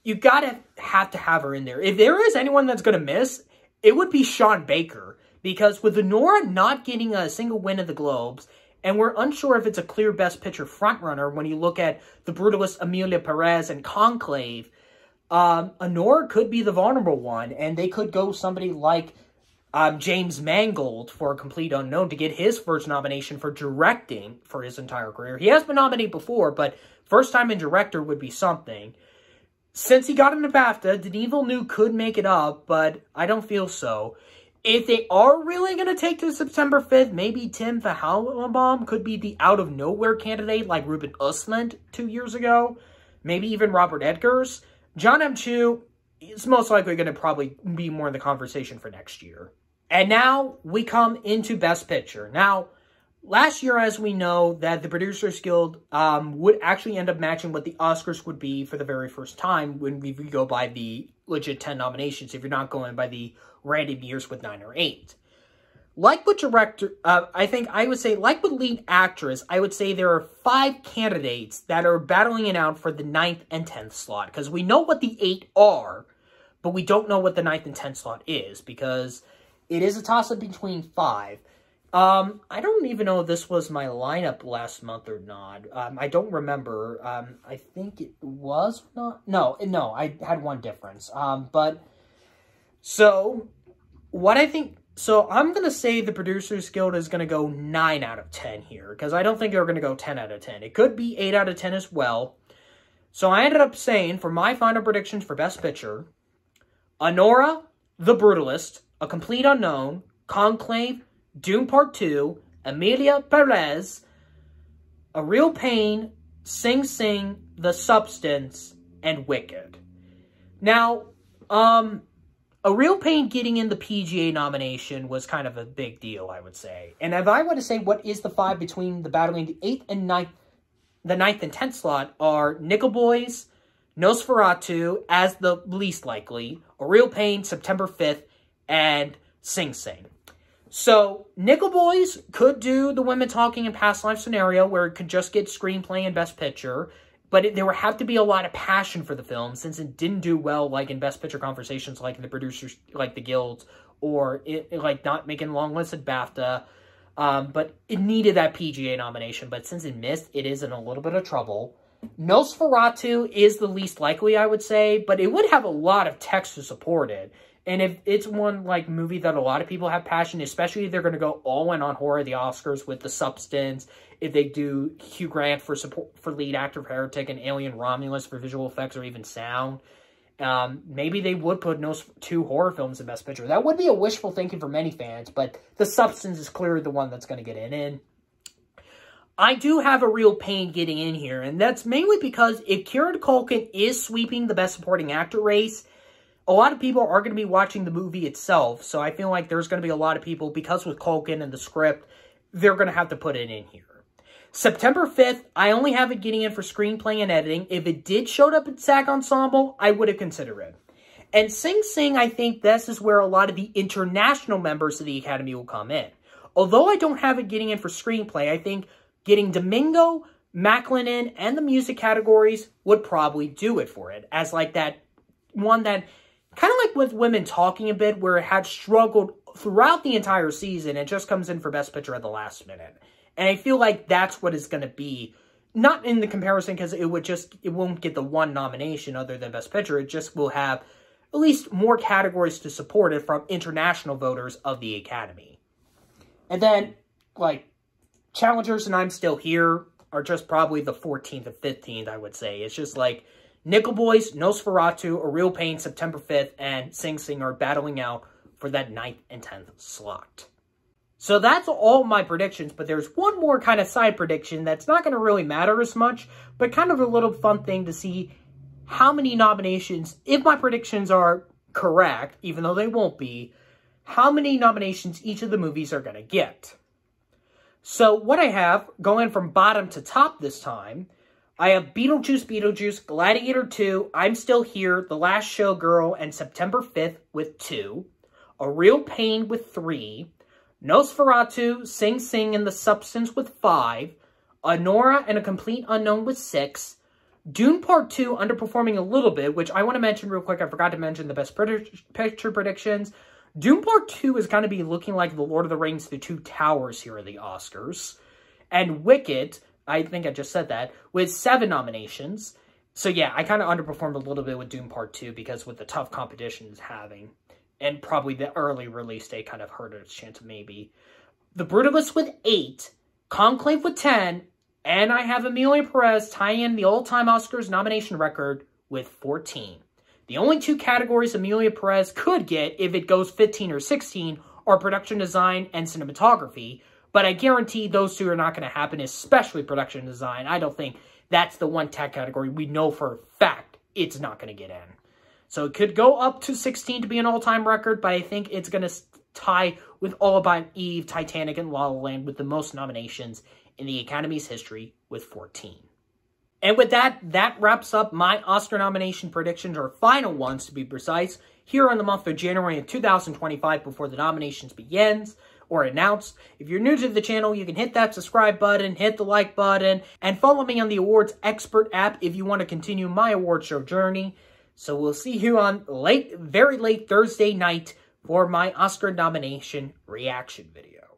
you gotta have to have her in there. If there is anyone that's gonna miss, it would be Sean Baker, because with Honora not getting a single win of the Globes, and we're unsure if it's a clear Best Picture frontrunner when you look at The Brutalist, Emilia Pérez, and Conclave, Honora could be the vulnerable one, and they could go somebody like James Mangold for A Complete Unknown to get his first nomination for directing for his entire career. He has been nominated before, but first time in director would be something. Since he got into BAFTA, Denis Villeneuve could make it up, but I don't feel so. If they are really going to take to September 5th, maybe Tim Verhellenbaum could be the out-of-nowhere candidate like Ruben Östlund 2 years ago. Maybe even Robert Edgars. John M. Chu is most likely going to probably be more in the conversation for next year. And now we come into Best Picture. Now, last year, as we know, that the Producers Guild would actually end up matching what the Oscars would be for the very first time when we go by the legit 10 nominations, if you're not going by the random years with 9 or 8. Like with director, I would say, like with lead actress, I would say there are 5 candidates that are battling it out for the 9th and 10th slot. Because we know what the 8 are, but we don't know what the 9th and 10th slot is, because it is a toss-up between 5. I don't even know if this was my lineup last month or not. I don't remember. I think it was not. No, I had one difference. So, what I think... So, I'm going to say the Producers Guild is going to go 9 out of 10 here, because I don't think they're going to go 10 out of 10. It could be 8 out of 10 as well. So, I ended up saying, for my final predictions for Best Picture, Honora, The Brutalist, A Complete Unknown, Conclave, Dune Part 2, Emilia Pérez, A Real Pain, Sing Sing, The Substance, and Wicked. Now, A Real Pain getting in the PGA nomination was kind of a big deal, I would say. And if I were to say what is the 5 between the battling the 8th and 9th, the 9th and 10th slot are Nickel Boys, Nosferatu as the least likely, A Real Pain, September 5th, and Sing Sing. So, Nickel Boys could do the Women Talking in Past Life scenario where it could just get Screenplay and Best Picture, but there would have to be a lot of passion for the film since it didn't do well like in Best Picture conversations like in the producers, like the guilds, or like not making long lists at BAFTA. But it needed that PGA nomination, but since it missed, it is in a little bit of trouble. Nosferatu is the least likely, I would say, but it would have a lot of text to support it. And if it's one, like, movie that a lot of people have passion, especially if they're going to go all in on horror, the Oscars with The Substance, if they do Hugh Grant for support for lead actor for Heretic and Alien Romulus for visual effects or even sound, maybe they would put two horror films in Best Picture. That would be a wishful thinking for many fans, but The Substance is clearly the one that's going to get it in. I do have a real pain getting in here, and that's mainly because if Kieran Culkin is sweeping the Best Supporting Actor race, a lot of people are going to be watching the movie itself, so I feel like there's going to be a lot of people, because with Culkin and the script, they're going to have to put it in here. September 5th, I only have it getting in for screenplay and editing. If it did show up at SAG Ensemble, I would have considered it. And Sing Sing, I think this is where a lot of the international members of the Academy will come in. Although I don't have it getting in for screenplay, I think getting Domingo, Macklin in, and the music categories would probably do it for it. As like that one that, kind of like with Women Talking a bit, where it had struggled throughout the entire season, it just comes in for Best Picture at the last minute. And I feel like that's what it's going to be. Not in the comparison, because it won't get the one nomination other than Best Picture. It just will have at least more categories to support it from international voters of the Academy. And then, like, challengers and I'm Still Here are just probably the 14th and 15th, I would say. It's just like Nickel Boys, Nosferatu, A Real Pain, September 5th, and Sing Sing are battling out for that 9th and 10th slot. So that's all my predictions, but there's one more kind of side prediction that's not going to really matter as much, but kind of a little fun thing to see how many nominations, if my predictions are correct, even though they won't be, how many nominations each of the movies are going to get. So what I have, going from bottom to top this time, I have Beetlejuice, Gladiator 2, I'm Still Here, The Last Showgirl, and September 5th with 2, A Real Pain with 3, Nosferatu, Sing Sing, and The Substance with 5, Anora and A Complete Unknown with 6, Dune Part 2 underperforming a little bit, which I want to mention real quick. I forgot to mention the Best Picture predictions. Dune Part 2 is going to be looking like The Lord of the Rings, The Two Towers here at the Oscars. And Wicked, I think I just said that, with 7 nominations. So yeah, I kind of underperformed a little bit with Dune Part 2 because with the tough competition it's having. And probably the early release date kind of hurt its chance of maybe. The Brutalist with 8, Conclave with 10, and I have Emilia Pérez tying in the all-time Oscars nomination record with 14. The only 2 categories Emilia Pérez could get if it goes 15 or 16 are production design and cinematography, but I guarantee those 2 are not going to happen, especially production design. I don't think that's the one tech category we know for a fact it's not going to get in. So it could go up to 16 to be an all-time record, but I think it's going to tie with All About Eve, Titanic, and La La Land with the most nominations in the Academy's history with 14. And with that, that wraps up my Oscar nomination predictions, or final ones to be precise, here on the month of January of 2025 before the nominations begins or announced. If you're new to the channel, you can hit that subscribe button, hit the like button, and follow me on the Awards Expert app if you want to continue my award show journey. So we'll see you on very late Thursday night for my Oscar nomination reaction video.